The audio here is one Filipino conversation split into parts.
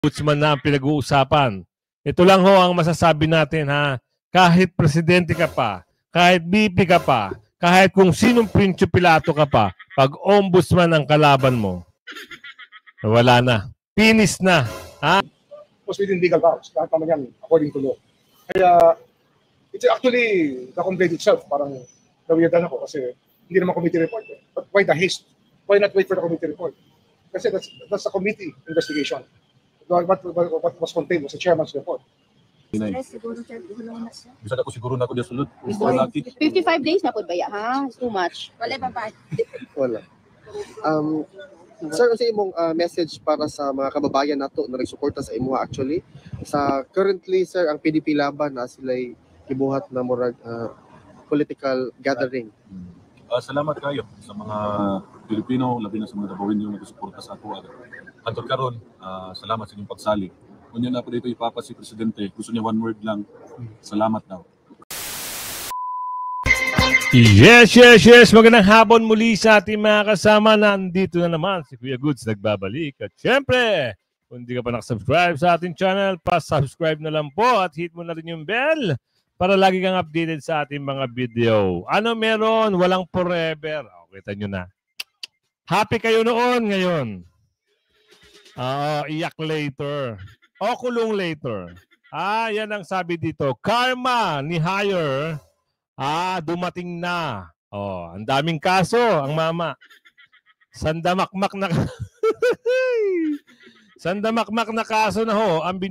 ombudsman na ang pinag-uusapan. Ito lang ho ang masasabi natin ha. Kahit presidente ka pa, kahit VP ka pa, kahit kung sinong Prince Pilato ka pa, pag ombudsman ang kalaban mo, wala na. Finish na. Ha? Was within legal bounds, lahat naman yan according to law. Kaya, it's actually the complaint itself, parang nawiyadan ako kasi hindi naman committee report. But why the haste? Why not wait for the committee report? Kasi that's a committee investigation. What was contained was the chairman's report. Bisa na ko siguro na ako diya sulod. 55 days na po ba ya? Ha? Too much. Wala pa ba? Wala. Sir, kasi imong message para sa mga kababayan nato na nagsuporta sa imo actually. Sa currently, sir, ang PDP laban na sila'y gibuhat na murag political gathering. Salamat kayo sa mga Pilipino, labi na sa mga Davao yung nagsuporta sa ako. Hangtod karon, salamat sa inyong pagsali. Kung yan na po dito ipapa si Presidente, gusto niya one word lang, salamat daw. Yes. Magandang hapon muli sa ating mga kasama. Nandito na naman si Kuya Goods nagbabalik. At syempre, kung hindi ka pa nakasubscribe sa ating channel, pa-subscribe na lang po at hit mo na rin yung bell para lagi kang updated sa ating mga video. Ano meron? Walang forever. Kita nyo na. Happy kayo noon ngayon. Iyak later. O kulong later. Yan ang sabi dito. Karma ni Hire. Dumating na. Ang daming kaso ang mama. Sandamakmak na Sandamakmak na kaso na ho ang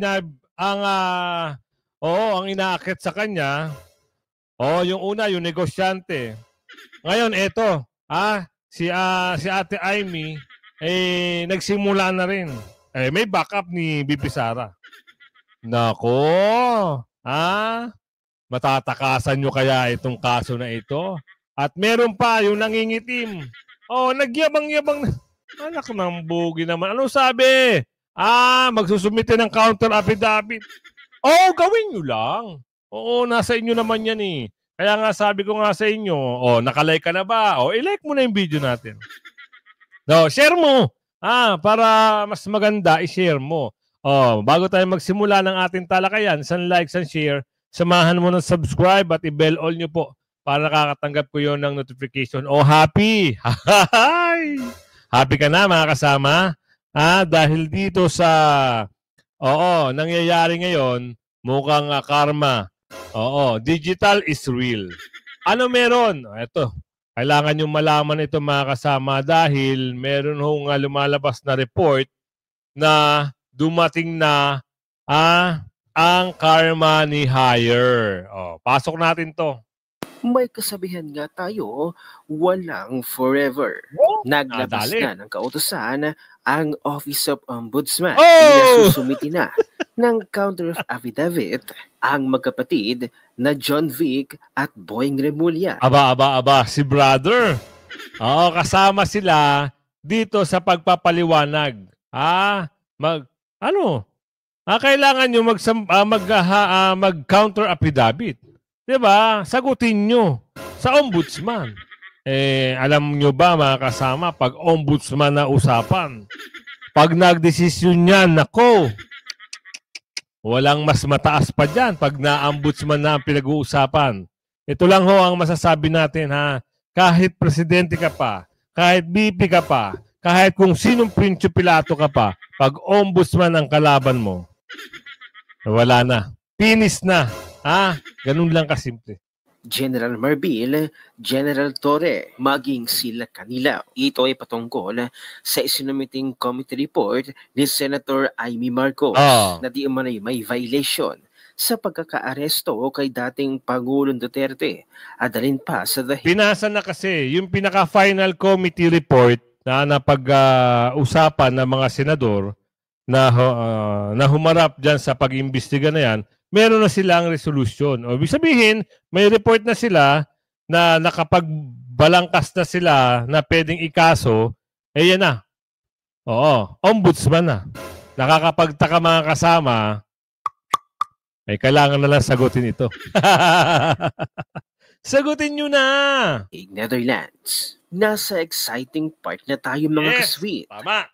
ang inaakit sa kanya. Yung una yung negosyante. Ngayon eto, si Ate Amy nagsimula na rin. May backup ni BP Sara. Nako. Matatakasan nyo kaya itong kaso na ito? At meron pa yung nangingitim. Nagyabang-yabang na. Anak ng bugi naman. Ano sabi? Magsusumite ng counter affidavit. Gawin nyo lang. Nasa inyo naman yan eh. Kaya nga sabi ko nga sa inyo, nakalike ka na ba? I-like mo na yung video natin. Share mo. Para mas maganda, i-share mo. Bago tayo magsimula ng ating talakayan, isang like, isang share, samahan mo ng subscribe at i-bell all nyo po para nakakatanggap ko yon ng notification. Happy! Happy ka na mga kasama? Dahil dito sa nangyayari ngayon, mukhang karma. Digital is real. Ano meron? Ito. Kailangan nyo malaman ito mga kasama dahil meron hong lumalabas na report na dumating na ang karma ni Hire. Pasok natin to. May kasabihan nga tayo, walang forever. Naglabas na ng kautusan ang Office of Ombudsman. Inasusumiti na ng counter of affidavit ang magkapatid na John Vic at Boying Remulla. Aba, si brother. Kasama sila dito sa pagpapaliwanag. Kailangan nyo mag-counter affidavit. Diba? Sagutin nyo sa ombudsman. Alam nyo ba mga kasama, pag ombudsman na usapan, pag nagdesisyon yan, nako, walang mas mataas pa dyan pag na-ombudsman na ang pinag-uusapan. Ito lang ho ang masasabi natin ha. Kahit presidente ka pa, kahit VP ka pa, kahit kung sinong Prince Pilato ka pa, pag ombudsman ang kalaban mo, wala na. Finish na. Ganun lang kasimple. General Marbil, General Torre, maging sila kanila. Ito ay patungkol sa isinumiting committee report ni Senator Amy Marcos na di umanay may violation sa pagkakaaresto kay dating Pangulong Duterte. Adalin pa sa pinasa na kasi yung pinaka-final committee report na pag-usapan ng mga senador na humarap dyan sa pag-imbestiga na yan, meron na silang resolution. Ibig sabihin, may report na sila na nakapagbalangkas na sila na pwedeng ikaso, yan na. Ombudsman na. Nakakapagtaka mga kasama, kailangan na lang sagutin ito. Sagutin nyo na! In Netherlands, nasa exciting part na tayo mga kasweet. Tama.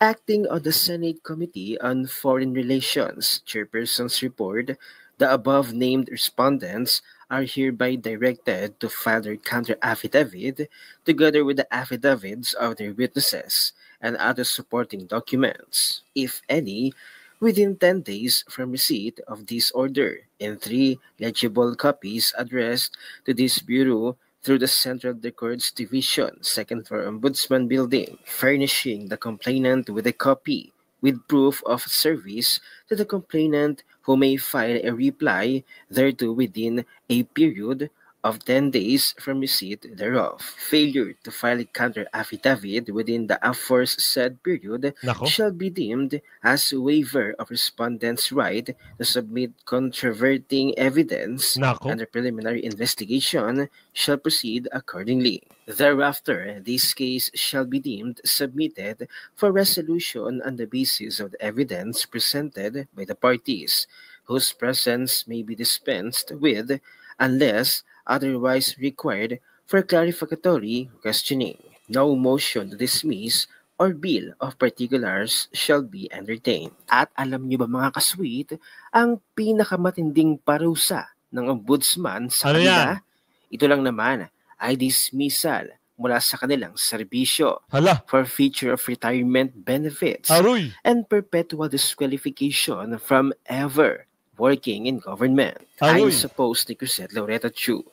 Acting on the Senate Committee on Foreign Relations Chairperson's report, the above-named respondents are hereby directed to file their counter-affidavit together with the affidavits of their witnesses and other supporting documents, if any, within 10 days from receipt of this order, in 3 legible copies addressed to this Bureau through the Central Records Division, 2nd floor Ombudsman Building, furnishing the complainant with a copy with proof of service to the complainant who may file a reply thereto within a period of 10 days from receipt thereof. Failure to file a counter-affidavit within the aforesaid period Nako. shall be deemed as waiver of respondent's right to submit controverting evidence, Nako. and the preliminary investigation shall proceed accordingly. Thereafter, this case shall be deemed submitted for resolution on the basis of the evidence presented by the parties, whose presence may be dispensed with unless otherwise required for clarificatory questioning. No motion to dismiss or bill of particulars shall be entertained. At alam niyo ba mga kasweet, ang pinakamatinding parusa ng ombudsman sa Ano kanila, yan? ito lang naman ay dismissal mula sa kanilang serbisyo, Hala. forfeiture of retirement benefits, Aroy. and perpetual disqualification from ever working in government. Aroy. I'm supposed ni Crisette Loretta Chu.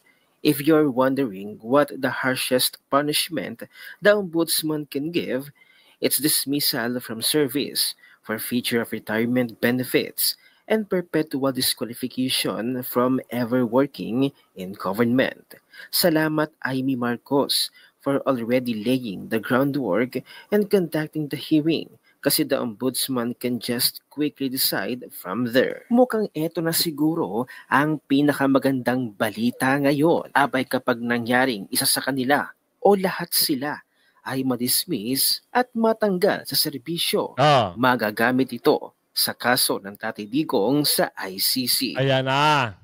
If you're wondering what the harshest punishment the ombudsman can give, it's dismissal from service, forfeiture of retirement benefits, and perpetual disqualification from ever working in government. Salamat, Amy Marcos, for already laying the groundwork and conducting the hearing, kasi the ombudsman can just quickly decide from there. Mukhang eto na siguro ang pinakamagandang balita ngayon. Abay kapag nangyaring isa sa kanila o lahat sila ay madismiss at matanggal sa serbisyo, magagamit ito sa kaso ng Tatay Digong sa ICC. Ayan na.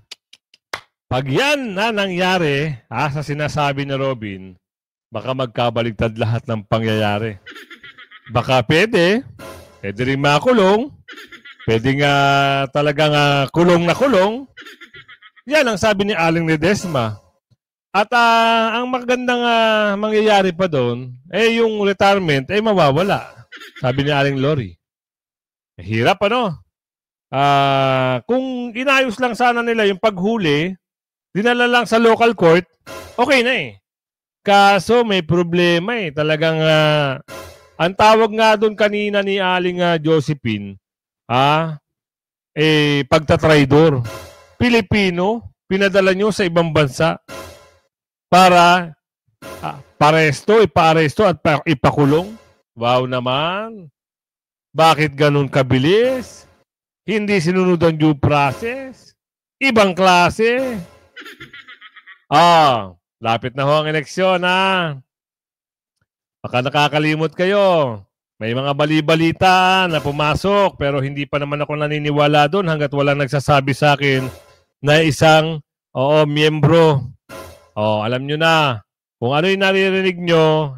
Pag yan na nangyari, sa sinasabi ni Robin, baka magkabaligtad lahat ng pangyayari. Baka pwede rin makulong, pwede nga talagang kulong na kulong. Yan ang sabi ni Aling Ledesma. At ang magandang mangyayari pa doon, yung retirement ay mawawala. Sabi ni Aling Lori. Hirap ano? Kung inayos lang sana nila yung paghuli, dinala lang sa local court, okay na eh. Kaso may problema eh. Talagang ang tawag nga doon kanina ni Aling Josephine, pagtatraidor. Pilipino, pinadala nyo sa ibang bansa para ipa-aresto at ipakulong. Wow naman. Bakit ganun kabilis? Hindi sinunod ang due process? Ibang klase? Lapit na ho ang eleksyon Baka nakakalimot kayo. May mga bali-balita na pumasok pero hindi pa naman ako naniniwala doon hanggat walang nagsasabi sa akin na isang miyembro. Alam nyo na. Kung ano yung naririnig nyo,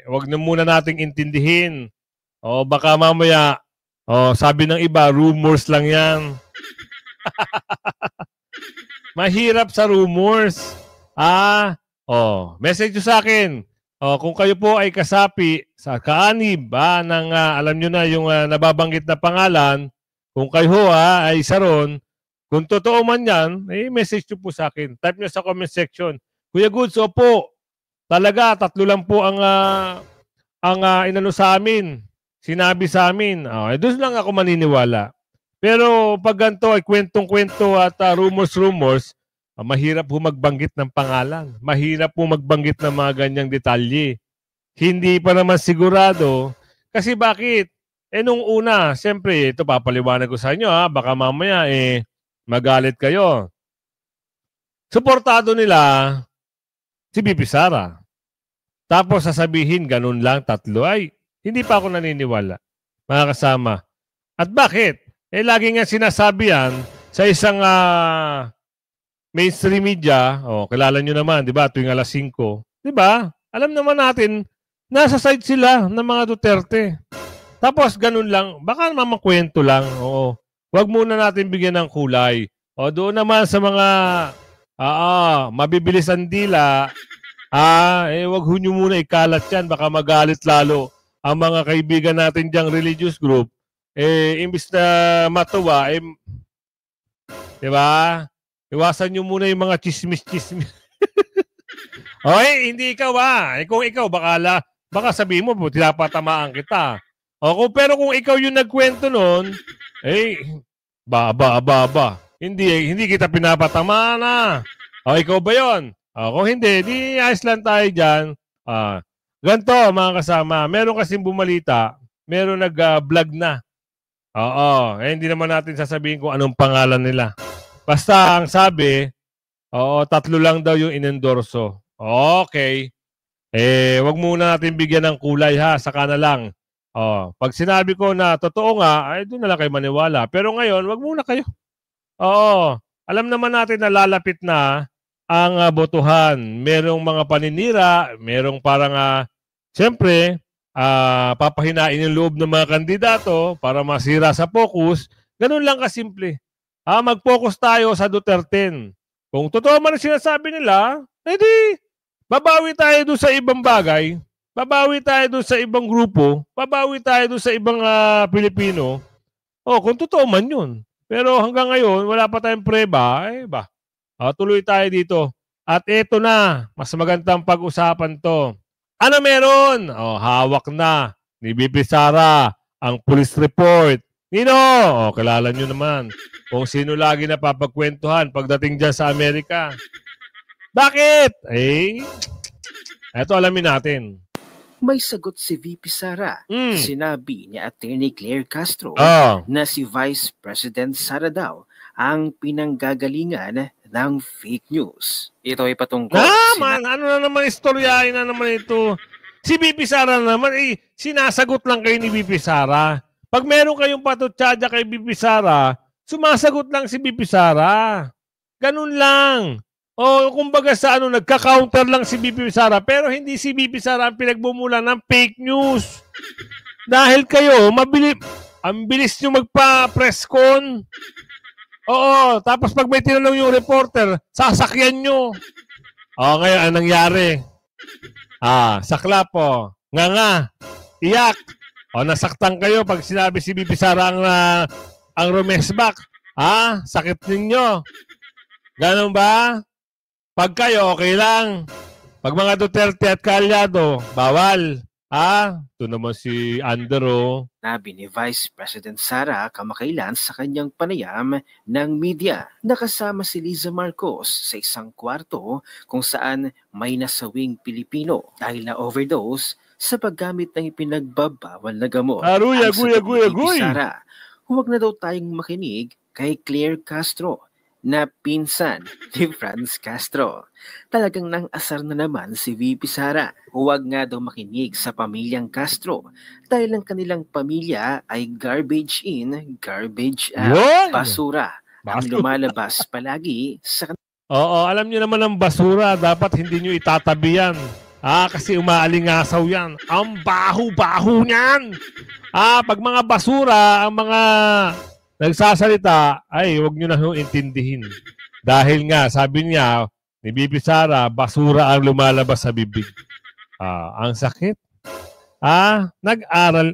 wag na muna nating intindihin. Baka mamaya, sabi ng iba, rumors lang yan. Mahirap sa rumors. Message nyo sa akin. Kung kayo po ay kasapi sa kaanib ng alam nyo na yung nababanggit na pangalan, kung kayo ay isa ron, kung totoo man yan, message nyo po sa akin. Type nyo sa comment section. Kuya Goods, opo, talaga, 3 lang po ang inano sa amin, sinabi sa amin. Doon lang ako maniniwala. Pero pag ganito ay kwentong-kwento at rumors, mahirap po magbanggit ng pangalan. Mahirap po magbanggit ng mga ganyang detalye. Hindi pa naman sigurado. Kasi bakit? Nung una, siyempre, ito papaliwanag ko sa inyo baka mamaya magalit kayo. Suportado nila si BP Sara. Tapos sasabihin, ganun lang, 3. Ay, hindi pa ako naniniwala. Mga kasama. At bakit? Lagi nga sinasabi yan sa isang mainstream media, kilala nyo naman, di ba, tuwing alas 5. Di ba? Alam naman natin, nasa side sila ng mga Duterte. Tapos ganun lang, baka naman kwento lang. Oo. Huwag muna natin bigyan ng kulay. O doon naman sa mga mabibilis ang dila, wag ho nyo muna ikalat yan. Baka magalit lalo ang mga kaibigan natin diyang religious group. Imbis na matuwa, di ba? Iwasan nyo muna yung mga chismis-chismis. Okay, hindi ikaw kung ikaw, baka sabihin mo, tinapatamaan kita. Pero kung ikaw yung nagkwento nun, hindi kita pinapatamaan na. Ikaw ba yun? Kung hindi, di ayos lang tayo dyan. Ganito, mga kasama, meron kasing bumalita, meron nag-vlog na. Hindi naman natin sasabihin kung anong pangalan nila. Basta ang sabi, 3 lang daw yung inendorso. Okay. Wag muna natin bigyan ng kulay saka na lang. Pag sinabi ko na totoo nga, doon na lang kayo maniwala. Pero ngayon, wag muna kayo. Alam naman natin na lalapit na ang botohan. Merong mga paninira, merong parang, siyempre, papahinain yung loob ng mga kandidato para masira sa focus. Ganun lang kasimple. Mag-focus tayo sa Duterte. Kung totoo man ang sinasabi nila, edi, babawi tayo doon sa ibang bagay, babawi tayo doon sa ibang grupo, babawi tayo doon sa ibang Pilipino. Kung totoo man yun. Pero hanggang ngayon, wala pa tayong preba, tuloy tayo dito. At eto na, mas magandang pag-usapan to. Ano meron? Hawak na ni BP Sara ang police report. Nino? Kilala nyo naman kung sino lagi napapagkwentuhan pagdating dyan sa Amerika. Bakit? Eto alamin natin. May sagot si VP Sara. Sinabi ni Attorney Claire Castro na si Vice President Sara daw ang pinanggagalingan ng fake news. Ito ay patungkol. Ano na naman istoryahin na naman ito. Si VP Sara naman, sinasagot lang kayo ni VP Sara. Pag meron kayong patutsada kay VP Sara, sumasagot lang si VP Sara. Ganun lang. Kumbaga sa nagka-counter lang si VP Sara, pero hindi si VP Sara ang pinagbumulan ng fake news. Dahil kayo, ang bilis nyo magpa-press con. Tapos pag may tinanong yung reporter, sasakyan nyo. Ngayon, anong nangyari? Sakla po. Nga. Iyak. Nasaktan kayo pag sinabi si VP Sara ang rumesbak. Sakit ninyo. Ganun ba? Pag kayo, okay lang. Pag mga Duterte at Calyado, bawal. Ito naman si Andero. Nabi ni Vice President Sara kamakailan sa kanyang panayam ng media. Nakasama si Liza Marcos sa isang kwarto kung saan may nasawing Pilipino dahil na overdose sa paggamit ng ipinagbabawal na gamot. Aruya, guya. Sara, huwag na daw tayong makinig kay Claire Castro na pinsan ni Franz Castro. Talagang nang asar na naman si VP Sara. Huwag nga daw makinig sa pamilyang Castro dahil ang kanilang pamilya ay garbage in, garbage out, basura. Ang lumalabas palagi sa alam niyo naman ang basura, dapat hindi niyo itatabi yan. Kasi umaalingasaw yan. Ang baho-baho niyan. Pag mga basura, ang mga nagsasalita, huwag nyo na intindihin. Dahil nga, sabi niya, ni BP Sara, basura ang lumalabas sa bibig. Ang sakit. Nag-aral.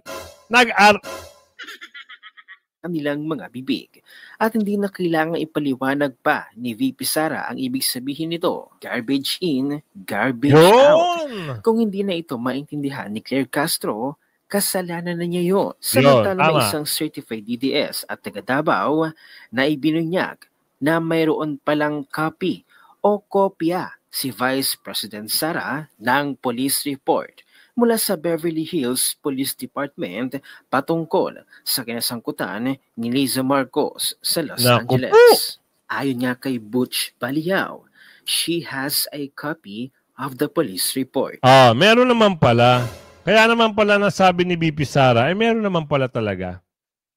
Kanilang mga bibig. At hindi na kailangan ipaliwanag pa ni VP Sara ang ibig sabihin nito. Garbage in, garbage out. Kung hindi na ito maintindihan ni Claire Castro, kasalanan na niya yun. Samantala may isang certified DDS at taga Davao na ibinunyag na mayroon palang copy o kopya si Vice President Sara ng police report mula sa Beverly Hills Police Department patungkol sa kinasangkutan ni Liza Marcos sa Los Angeles. Ayon nga kay Butch Baliao, she has a copy of the police report. Meron naman pala. Kaya naman pala nasabi ni BP Sara, meron naman pala talaga.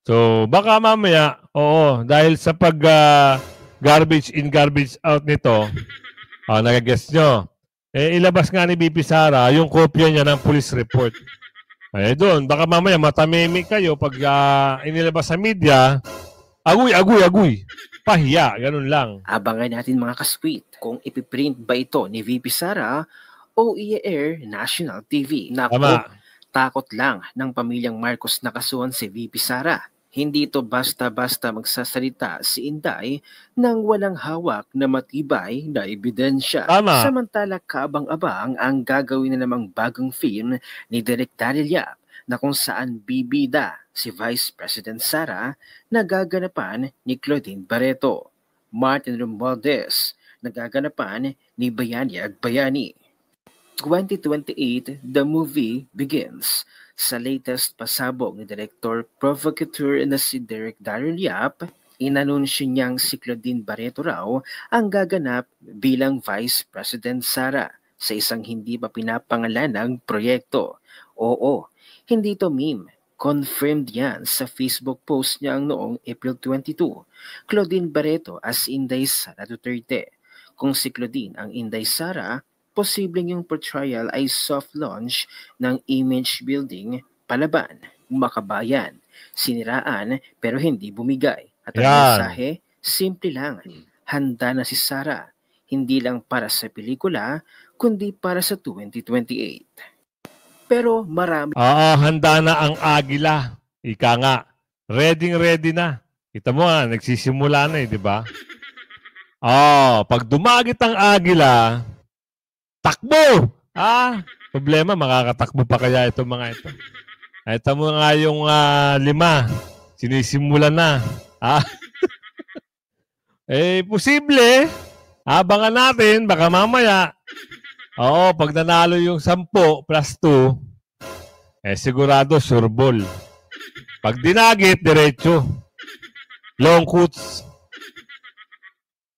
So, baka mamaya, dahil sa garbage in, garbage out nito, nagagets nyo, ilabas nga ni BP Sara yung kopya niya ng police report. Eh doon, baka mamaya matamimi kayo pag inilabas sa media, agoy, pahiya, ganun lang. Abangan natin mga kasweet kung ipiprint ba ito ni VP Sara o i-air National TV. Nako, Tama. takot lang ng pamilyang Marcos na kasuhan si VP Sara. Hindi ito basta-basta magsasalita si Inday nang walang hawak na matibay na ebidensya. Tama. Samantala kaabang-abang ang gagawin na namang bagong film ni Direk Daryl Yap na kung saan bibida si Vice President Sara na gaganapan ni Claudine Barreto, Martin Romualdez na gaganapan ni Bayani Agbayani. 2028, the movie begins. Sa latest pasabog ni Director Provocateur na si Direk Daryl Yap, inanunsyo niyang si Claudine Barreto raw ang gaganap bilang Vice President Sara sa isang hindi pa pinapangalanang proyekto. Oo, hindi to meme. Confirmed yan sa Facebook post niya noong April 22. Claudine Barreto as Inday Sara Duterte. Kung si Claudine ang Inday Sara, posibleng yung portrayal ay soft launch ng image building palaban, makabayan, siniraan pero hindi bumigay. At ang mensahe, simple lang, handa na si Sara, hindi lang para sa pelikula, kundi para sa 2028. Pero marami. Handa na ang agila. Ika nga, ready na. Kita mo nga, nagsisimula na di ba? Pag dumagit ang agila, takbo! Problema, makakatakbo pa kaya itong mga ito. Ito mo nga yung 5, sinisimulan na. Posible. Abangan natin, baka mamaya. Pag nanalo yung 10 plus 2, sigurado sureball. Pag dinagit, diretso. Long quotes.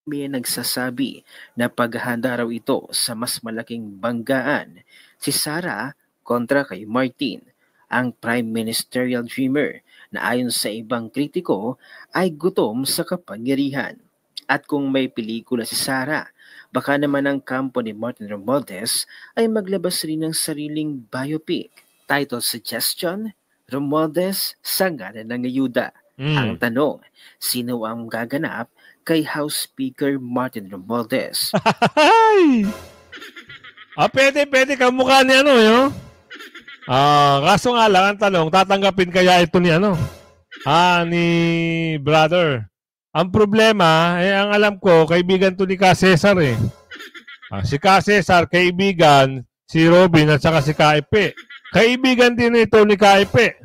May nagsasabi na paghahanda raw ito sa mas malaking banggaan. Si Sara kontra kay Martin, ang prime ministerial dreamer na ayon sa ibang kritiko ay gutom sa kapangyarihan. At kung may pelikula si Sara, baka naman ang kampo ni Martin Romualdez ay maglabas rin ng sariling biopic. Title suggestion, Romualdez sa ngalan ng ayuda. Ang tanong, sino ang gaganap kay House Speaker Martin Romualdez? Pwede kamukha ni yun? Kaso nga lang, ang tanong, tatanggapin kaya ito ni ni brother. Ang problema, ang alam ko, kaibigan to ni Ka Cesar si Ka Cesar, kaibigan, si Robin at saka si Kaipe. Kaibigan din ito ni Kaipe.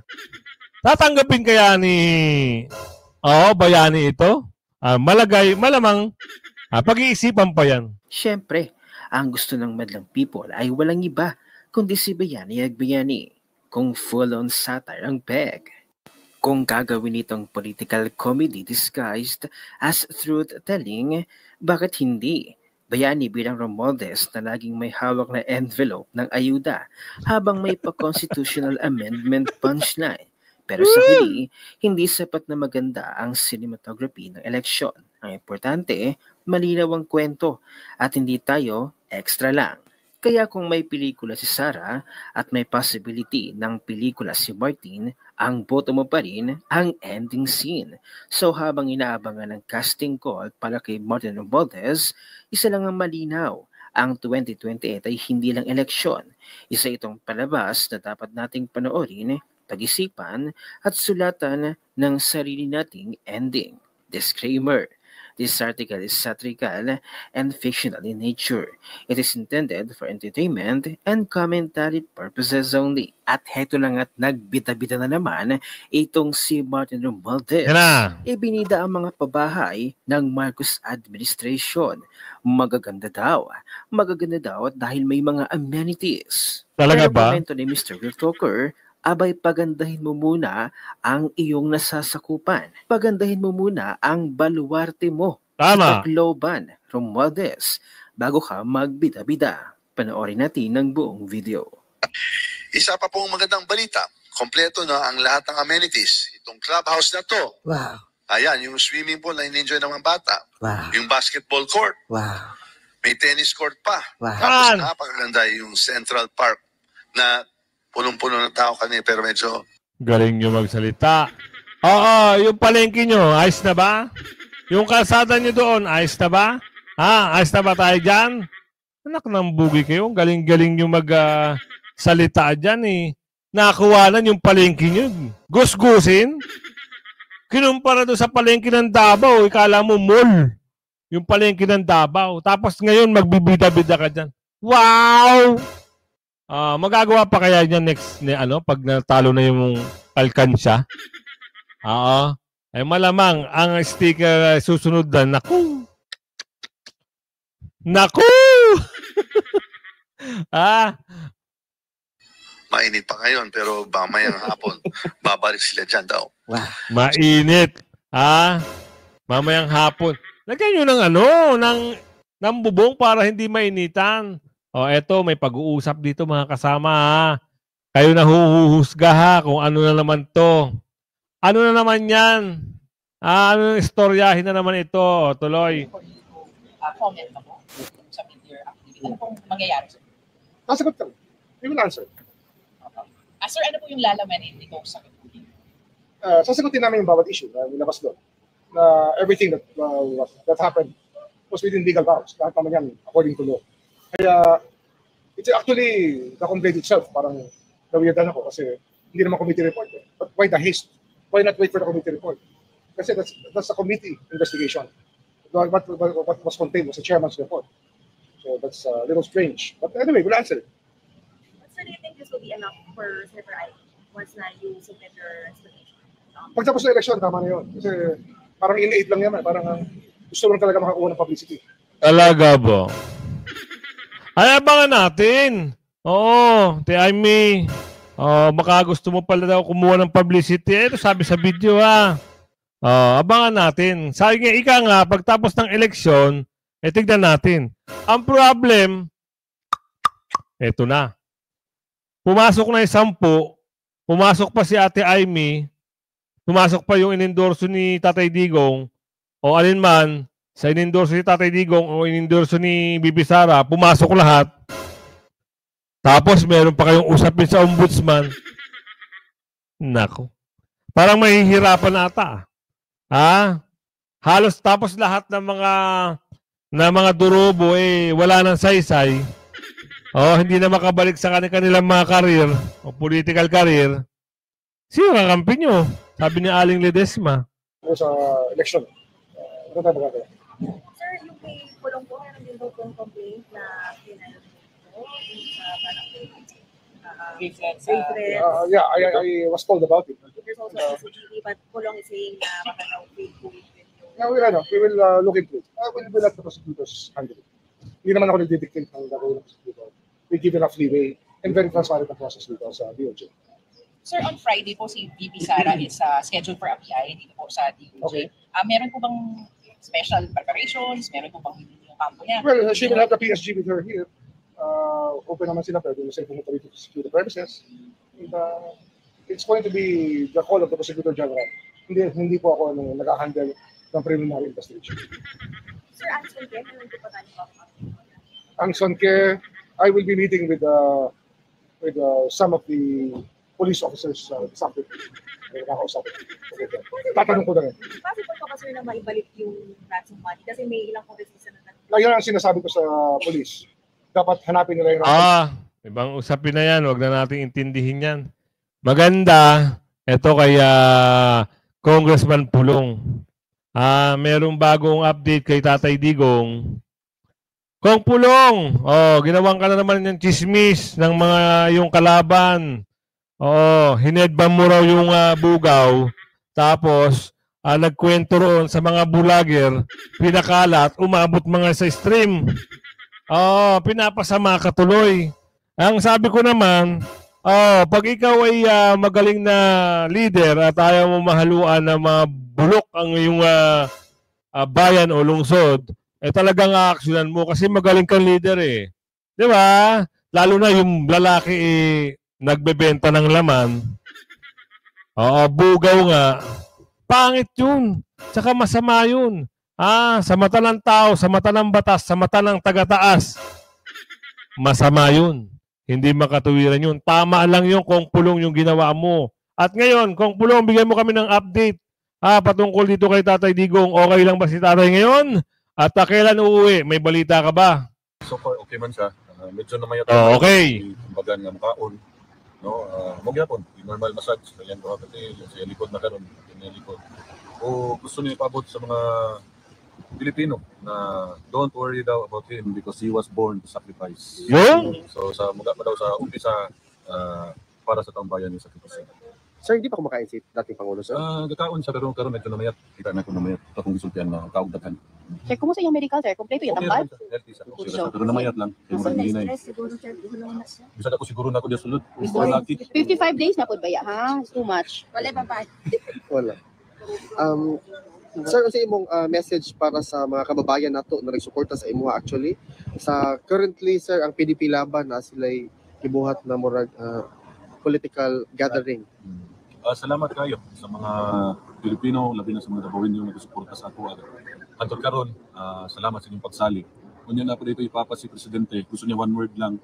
Tatanggapin kaya ni Bayani ito? Malamang, pag-iisipan pa yan. Siyempre, ang gusto ng madlang people ay walang iba kundi si Bayani Agbayani, kung full-on satire ang peg. Kung gagawin itong political comedy disguised as truth-telling, bakit hindi? Bayani bilang Romualdez na laging may hawak na envelope ng ayuda habang may pa-constitutional amendment punchline. Pero sa huli, hindi sapat na maganda ang cinematography ng eleksyon. Ang importante, malinaw ang kwento at hindi tayo extra lang. Kaya kung may pelikula si Sara at may possibility ng pelikula si Martin, ang boto mo pa rin ang ending scene. So habang inaabangan ng casting call para kay Martin Romualdez, isa lang ang malinaw. Ang 2028 ay hindi lang eleksyon. Isa itong palabas na dapat nating panoorin, pag-isipan at sulatan ng sarili nating ending. Disclaimer: this article is satirical and fictional in nature. It is intended for entertainment and commentary purposes only. At heto lang at nagbita-bita na naman itong si Martin Romualdez. Ibinida ang mga pabahay ng Marcos administration. Magaganda daw at dahil may mga amenities. Talaga ba? Pero komento ni Mr. Real Talker, abay pagandahin mo muna ang iyong nasasakupan. Pagandahin mo muna ang baluarte mo. Tama. Sa Tacloban, Romualdez, bago ka magbida-bida. Panoorin natin ang buong video. Isa pa pong magandang balita. Kompleto na ang lahat ng amenities. Itong clubhouse na to. Wow. Ayan, yung swimming pool na in-enjoy ng mga bata. Wow. Yung basketball court. Wow. May tennis court pa. Wow. Tapos napakaganda yung Central Park na punong-puno ng tao kanina pero medyo Galing nyo magsalita. Oo, yung palengke nyo, ayos na ba? Yung kalsada nyo doon, ayos na ba? Ha, ayos na ba tayo dyan? Anak ng bugi kayo, galing-galing nyo salita dyan eh. Nakakuwanan yung palengke nyo. Gus-gusin. Kinumpara doon sa palengke ng Davao, ikala mo mall. Yung palengke ng Davao. Tapos ngayon, magbibida-bida ka dyan. Wow! Magagawa pa kaya niya next pag natalo na yung alkansya? Oo. Ay malamang ang sticker susunod na naku. Naku! mainit pa ngayon pero mamayang hapon babalik sila dyan daw. Mainit. Mamayang hapon. Lagyan nyo ng bubong para hindi mainitan. Eto, may pag-uusap dito mga kasama ha. Kayo na huhusga ha kung ano na naman to. Ano na naman yan? Ano na istoryahin na naman ito? Tuloy. Comment ako sa media activity. Ano pong mangyayari? Sasagot ka. We will answer. Sir, ano po yung lalamanin nito sa sasagutin namin yung bawat issue na nilabas doon. Everything that happened was within legal bounds. Lahat naman yan according to law. Kaya, it's actually the complaint itself. Parang nawiyadan ako kasi hindi naman committee report. But why the haste? Why not wait for the committee report? Kasi that's a committee investigation. What was contained was the chairman's report. So that's a little strange. But anyway, we'll answer it. So do you think this will be enough for Senator Ivy once na you submit your explanation? Pagtapos ng election, tama na yun. Kasi parang in-aid lang yan. Parang gusto lang talaga makakuha ng publicity. Talaga ba? Ay, abangan natin. Oo, Amy. Baka gusto mo pala daw kumuha ng publicity. Ito sabi sa video ha. Abangan natin. Sabi nga, ika nga, pagtapos ng eleksyon, tignan natin. Ang problem, eto na. Pumasok na yung 10, pumasok pa si Ate Amy, pumasok pa yung inendorso ni Tatay Digong, o alinman, sa inendorso ni Tatay Digong o inendorso ni Bibi Sara, pumasok lahat. Tapos meron pa kayong usapin sa ombudsman. Nako. Parang mahihirapan ata. Halos tapos lahat ng mga durobo wala nang saysay. Hindi na makabalik sa kanilang mga career o political career. Sino kakampi nyo? Sabi ni Aling Ledesma. Sa election. Ano tayo magagawa? Sir, yung kay Pulong po, meron din daw pong complaint na pinayos po sa parang yeah, I was told about it. There's also a CCTV, but Pulong is saying na baka daw fake po with you. Yeah, we will look into it. We'll let the prosecutors handle it. Hindi naman ako nag-dictate ng gagawin ng prosecutor. We give enough leeway and very transparent ang process dito sa DOJ. Sir, on Friday po si Bibi Sara is scheduled for a PI dito po sa DOJ. Okay. Meron po bang special preparations? Meron po bang yung kampo niya? Well, she will have the PSG with her here. Open naman sila, pero sila pumunta rito to secure the premises. And, it's going to be the call of the Prosecutor General. Hindi po ako nag-handle ng preliminary investigation. Sir, ang Sonke, meron po pa tayo Ang Sonke, I will be meeting with some of the police officers this afternoon. Tatanong ko na rin. Possible pa ba, sir, na maibalik yung ransom money? Kasi may ilang conversation na Yan ang sinasabi ko sa police. Dapat hanapin nila yung ibang usapin na yan. Huwag na natin intindihin yan. Maganda. Ito kay Congressman Pulong. Merong bagong update kay Tatay Digong. Kong Pulong, ginawang ka na naman yung chismis ng mga yung kalaban. Hinedbam mo raw yung bugaw. Tapos, nagkwento roon sa mga bulager, pinakalat, umabot mga sa stream. Pinapasama ka tuloy. Ang sabi ko naman, pag ikaw ay magaling na leader at ayaw mo mahaluan na mabulok ang iyong bayan o lungsod, talagang aaksyonan mo kasi magaling kang leader eh. Di ba? Lalo na yung lalaki nagbebenta ng laman. Bugaw nga. Pangit yun. Tsaka masama yun. Sa mata ng tao, sa mata ng batas, sa mata ng taga-taas. Masama yun. Hindi makatuwiran yun. Tama lang yung Kong Pulong yung ginawa mo. At ngayon, Kong Pulong, bigyan mo kami ng update patungkol dito kay Tatay Digong. Okay lang ba si Tatay ngayon? At kailan uuwi? May balita ka ba? So far, okay man siya. Medyo namayat. Okay. Kumbaga nga makaon. No, magyapon. Normal massage. Ayan ko kasi sa likod na karon, yung likod. O gusto niya ipabot sa mga Pilipino na don't worry daw about him because he was born to sacrifice. Yung? So sa mga pa daw sa umpisa para sa taong bayan yung sacrifice. Sir, hindi pa kumakain si dating Pangulo, sir? Gakaon siya pero karon medyo namayat. Kita na ko namayat. Ito kung gisultian na kaugdagan. Sir, kumusta yung medical, sir? Kompleto yung tambal? Healthy siya. Okay siya. Pero namayat lang. Stress siguro, sir. Hulong na siya. Bisa ako siguro na ako diya sulod. Or lucky. 55 days na po ba ya? Ha? It's too much. Wala pa ba? Wala. Sir, kasi imong message para sa mga kababayan nato na nagsuporta sa imo actually. Sa currently, sir, ang PDP laban na sila'y gibuhat na murag political gathering. Salamat kayo sa mga Pilipino, labi na sa mga Dabawin yung nagsuporta sa ako. Hangtod karon, salamat sa inyong pagsali. Kung yan na po dito ipapa si Presidente, gusto niya one word lang,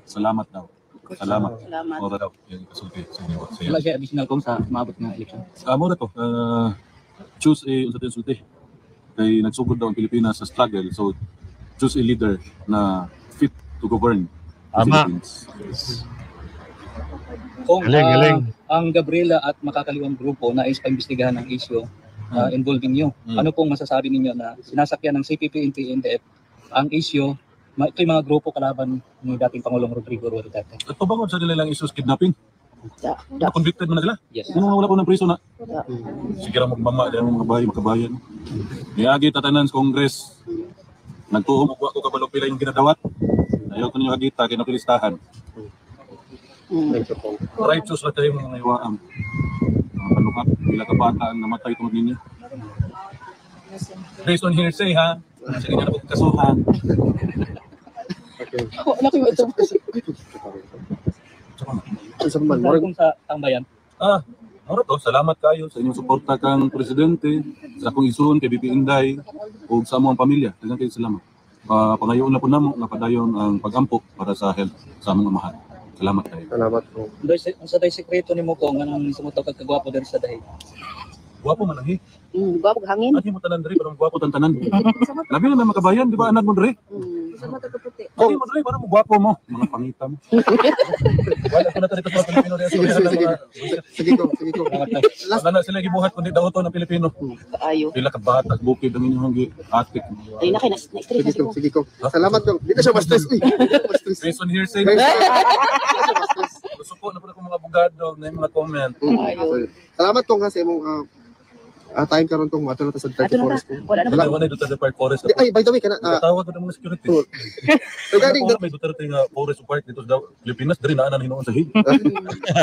salamat daw. Salamat. Salamat. Mura daw, yung kasulti sa inyo. Wala siya additional kung sa maabot ng election. Mura to, choose a unsa sulti. Kay nagsugod daw ang Pilipinas sa struggle, so choose a leader na fit to govern the Philippines. Kung Galing. ang Gabriela at makakaliwang grupo na is paimbestigahan ng issue involving you, ano pong masasabi ninyo na sinasakyan ng CPP, NPA, ang issue, ito yung mga grupo kalaban ni dating Pangulong Rodrigo Duterte? At pabangod sa nila lang issues kidnapping. Convicted mo na sila? Yes. Yung mga wala po ng priso na. Sige lang magmama dahil mga bahay, makabayan. Niagi tatanan sa Congress. Nagtuhom ako kabalo pila yung ginadawat. Ayaw ko ninyo agita, kinapilistahan. Righteous na tayo mga iwaang. Panukap, pila ka bata ang namatay tungod ninyo. Based on hearsay ha, sige niya na po kasuhan. Wala ko yung ito. Kung sa tambayan? To, salamat kayo sa inyong suporta kang Presidente, sa akong isuon kay BP Inday, o sa among pamilya. Daghang kayo salamat. Pangayoon na po namo napadayon ang pag-ampo para sa health sa among amahan. Salamat kayo. Salamat po. Sa day sekreto nimo ko nganong sumutaw kag kagwapo diri sa dahi. Gwapo man ang Gwapo hangin. Ati mo tanan diri parang gwapo tanan. Labi na makabayan, di ba anak mo diri? Sa mata ko puti. Ati mo diri parang gwapo mo, mga pangita mo. Wala ko na dito sa Pilipino Sige ko. Last na sila gibuhat kundi daw to ng Pilipino. Ayo. Pila ka bata bukid ang inyong atik. Ay na kay na-stress na Sige ko. Salamat ko. Di na siya ma-stress. Based on hearsay. Gusto ko na po mga abogado na yung mga comment. Salamat ko nga sa imong time karon tong ato na sa 30 forest ko. Wala na. Wala na dito sa Park Forest. Ay, by the way, tawag ko ng mga security. Regarding that may Duterte nga Forest Park dito sa Pilipinas, diri na hinoon sa hig.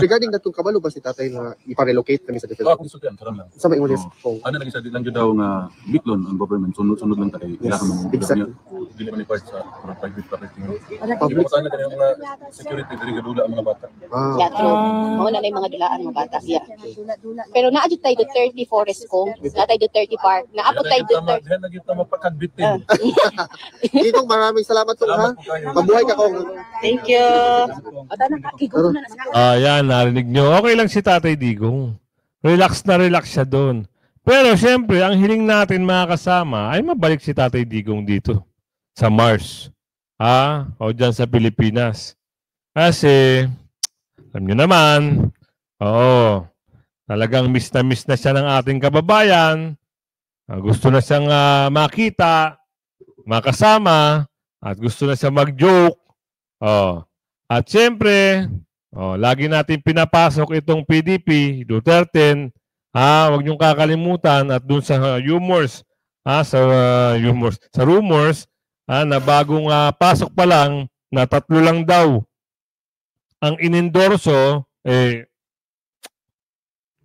Regarding that kung kabalo ba si tatay na ipa-relocate kami sa Philippines? Kung sudan, karam lang. Sa may ulis. Ano nang isa din lang jud daw nga biklon ang government, sunod-sunod lang tayo. Exactly. Dili man part sa private property. Public. Sana kanya mga security diri gadula ang mga bata. Yeah, true. Mao na lang mga dulaan mga bata. Yeah. Pero naadyo tayo do 30 forest ko. Natay do 30 park. Naabot tayo do 30. Diyan lagi ta mapakagbitin. Ikong maraming salamat po ha. Mabuhay ka kong. Thank you. Ata na kikot na na. Yan, narinig nyo. Okay lang si Tatay Digong. Relax na relax siya doon. Pero siyempre, ang hiling natin mga kasama ay mabalik si Tatay Digong dito sa Mars. O dyan sa Pilipinas. Kasi, alam nyo naman, talagang miss na siya ng ating kababayan. Gusto na siyang makita, makasama, at gusto na siya mag-joke. At siyempre, lagi natin pinapasok itong PDP, Duterte, huwag niyong kakalimutan at dun sa rumors, sa rumors, na bagong pasok pa lang, na 3 lang daw ang inendorso,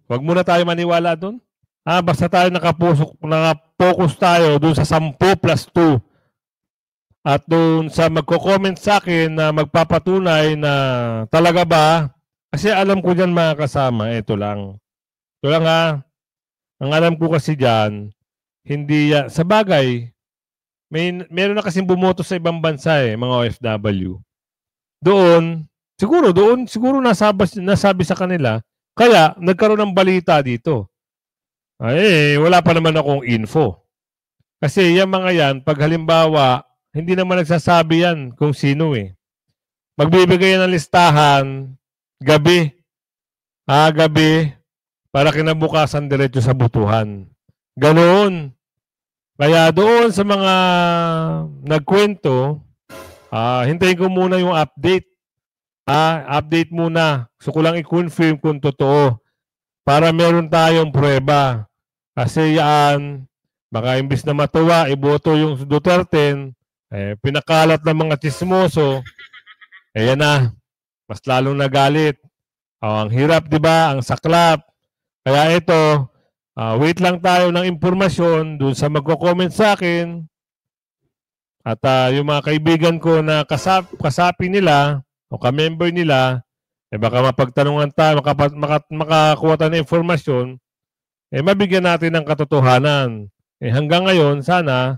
wag muna tayo maniwala doon. Basta tayo nakapokus tayo doon sa 10+2. At doon sa magko-comment sa akin na magpapatunay na talaga ba, kasi alam ko dyan mga kasama, ito lang. Ito lang ang alam ko kasi dyan, hindi, sa bagay, meron na kasing bumoto sa ibang bansa mga OFW. Doon, Siguro doon, siguro nasabi sa kanila, kaya nagkaroon ng balita dito. Ay, wala pa naman akong info. Kasi yung mga yan, pag halimbawa, hindi naman nagsasabi yan kung sino eh. Magbibigay yan ng listahan, gabi. Gabi, para kinabukasan diretso sa butuhan. Ganoon. Kaya doon sa mga nagkwento, hintayin ko muna yung update. Update muna. Gusto ko lang i-confirm kung totoo para meron tayong prueba. Kasi yan, baka imbis na matuwa, iboto yung Duterte, pinakalat ng mga tsismoso, yan na, mas lalong nagalit. Ang hirap, di ba? Ang saklap. Kaya ito, wait lang tayo ng impormasyon dun sa magko-comment sa akin. At yung mga kaibigan ko na kasapi nila, o ka-member nila, baka mapagtanungan tayo, makakuha tayo ng informasyon, mabigyan natin ng katotohanan. Hanggang ngayon, sana,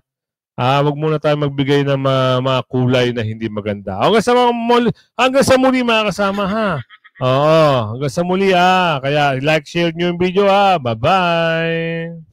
wag muna tayo magbigay ng mga kulay na hindi maganda. Hanggang sa muli mga kasama, ha? Oo, hanggang sa muli, Kaya like, share nyo yung video, Bye-bye!